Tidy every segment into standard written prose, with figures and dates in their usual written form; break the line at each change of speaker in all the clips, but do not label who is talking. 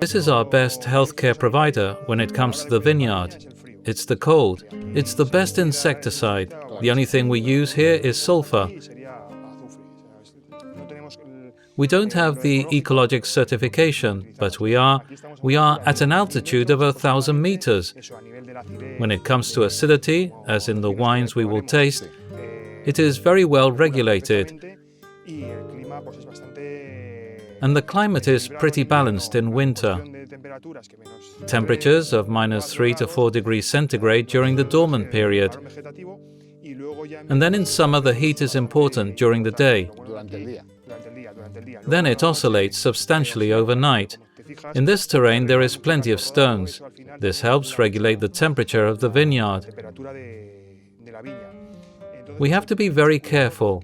This is our best healthcare provider when it comes to the vineyard. It's the cold. It's the best insecticide. The only thing we use here is sulfur. We don't have the ecologic certification, but we are at an altitude of 1,000 meters. When it comes to acidity, as in the wines we will taste, it is very well regulated. And the climate is pretty balanced in winter. Temperatures of -3 to 4 degrees centigrade during the dormant period. And then in summer the heat is important during the day. Then it oscillates substantially overnight. In this terrain there is plenty of stones. This helps regulate the temperature of the vineyard. We have to be very careful.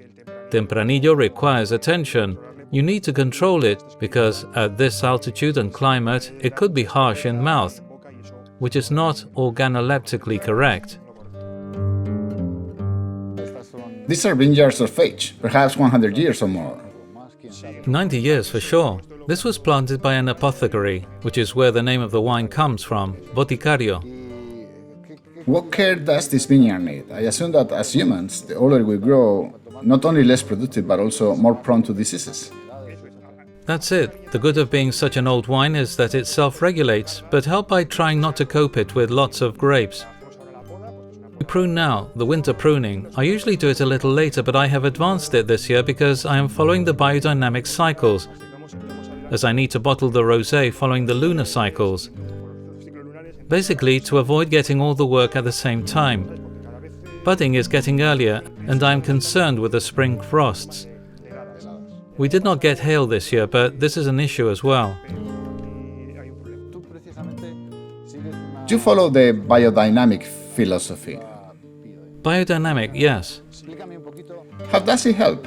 Tempranillo requires attention. You need to control it, because at this altitude and climate it could be harsh in mouth, which is not organoleptically correct.
These are vineyards of age, perhaps 100 years or more.
90 years for sure. This was planted by an apothecary, which is where the name of the wine comes from, boticario.
What care does this vineyard need? I assume that as humans, the older we grow, not only less productive, but also more prone to diseases.
That's it. The good of being such an old wine is that it self-regulates, but help by trying not to cope it with lots of grapes. We prune now, the winter pruning. I usually do it a little later, but I have advanced it this year because I am following the biodynamic cycles, as I need to bottle the rosé following the lunar cycles. Basically, to avoid getting all the work at the same time. Budding is getting earlier, and I am concerned with the spring frosts. We did not get hail this year, but this is an issue as well.
Do you follow the biodynamic philosophy?
Biodynamic, yes.
How does it help?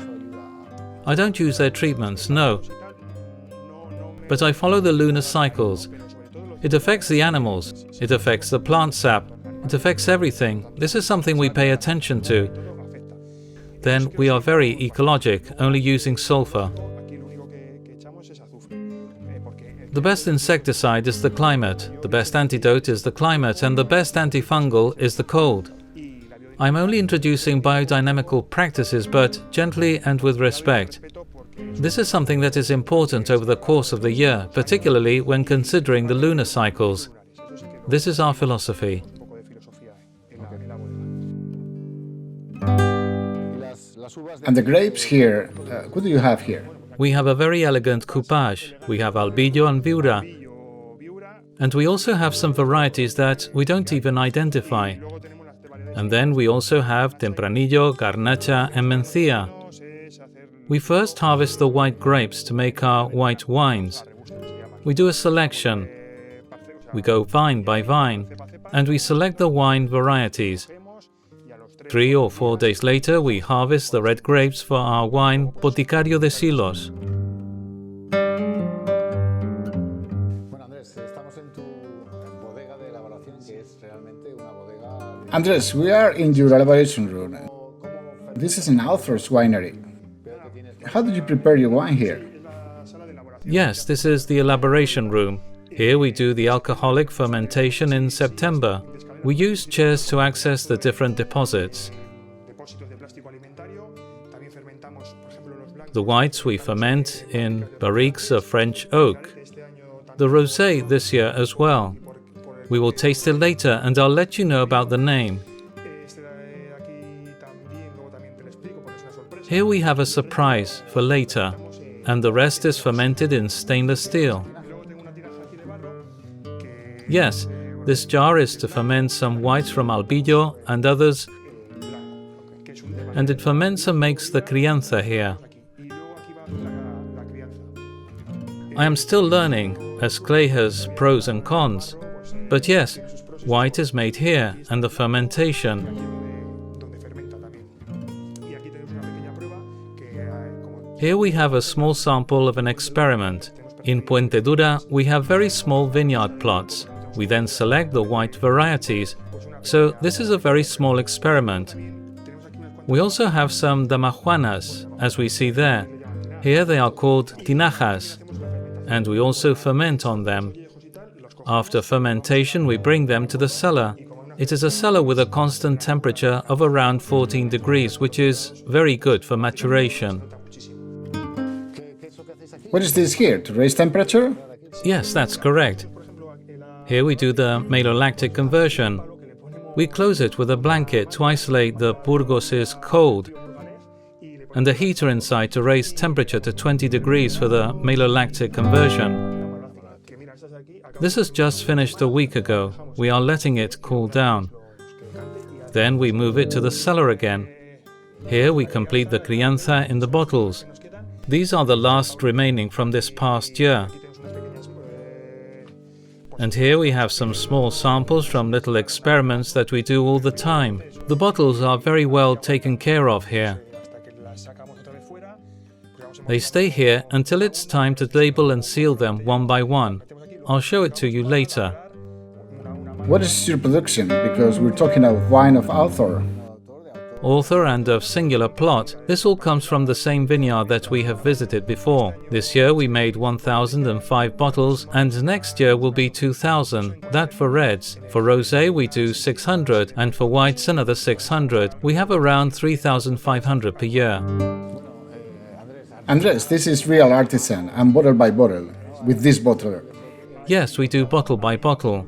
I don't use their treatments, no. But I follow the lunar cycles. It affects the animals, it affects the plant sap, it affects everything. This is something we pay attention to. Then we are very ecologic, only using sulfur. The best insecticide is the climate, the best antidote is the climate, and the best antifungal is the cold. I'm only introducing biodynamical practices, but gently and with respect. This is something that is important over the course of the year, particularly when considering the lunar cycles. This is our philosophy.
And the grapes here, what do you have here?
We have a very elegant coupage. We have Albillo and Viura. And we also have some varieties that we don't even identify. And then we also have Tempranillo, Garnacha and Mencía. We first harvest the white grapes to make our white wines. We do a selection. We go vine by vine, and we select the wine varieties. 3 or 4 days later, we harvest the red grapes for our wine Boticario de Silos.
Andres, we are in your elaboration room. This is an author's winery. How did you prepare your wine here?
Yes, this is the elaboration room. Here we do the alcoholic fermentation in September. We use chairs to access the different deposits. The whites we ferment in barriques of French oak. The rosé this year as well. We will taste it later and I'll let you know about the name. Here we have a surprise for later, and the rest is fermented in stainless steel. Yes, this jar is to ferment some whites from Albillo and others, and it ferments and makes the crianza here. I am still learning, as clay has pros and cons, but yes, white is made here, and the fermentation. Here we have a small sample of an experiment. In Puente Dura, we have very small vineyard plots. We then select the white varieties. So this is a very small experiment. We also have some damajuanas, as we see there. Here they are called tinajas, and we also ferment on them. After fermentation, we bring them to the cellar. It is a cellar with a constant temperature of around 14 degrees, which is very good for maturation.
What is this here, to raise temperature?
Yes, that's correct. Here we do the malolactic conversion. We close it with a blanket to isolate the Burgos's cold, and a heater inside to raise temperature to 20 degrees for the malolactic conversion. This has just finished a week ago. We are letting it cool down. Then we move it to the cellar again. Here we complete the crianza in the bottles. These are the last remaining from this past year. And here we have some small samples from little experiments that we do all the time. The bottles are very well taken care of here. They stay here until it's time to label and seal them one by one. I'll show it to you later.
What is your production? Because we're talking of wine of author.
Author and of singular plot, this all comes from the same vineyard that we have visited before. This year we made 1,005 bottles, and next year will be 2,000, that for reds. For rosé we do 600, and for whites another 600. We have around 3,500 per year.
Andres, this is real artisan and bottle by bottle, with this bottler.
Yes, we do bottle by bottle.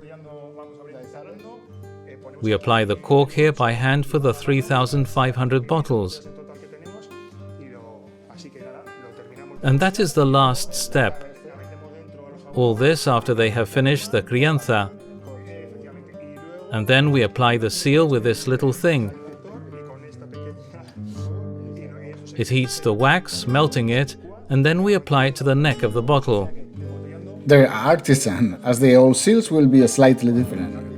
We apply the cork here by hand for the 3,500 bottles. And that is the last step. All this after they have finished the crianza. And then we apply the seal with this little thing. It heats the wax, melting it, and then we apply it to the neck of the bottle.
They're artisan, as the old seals will be slightly different.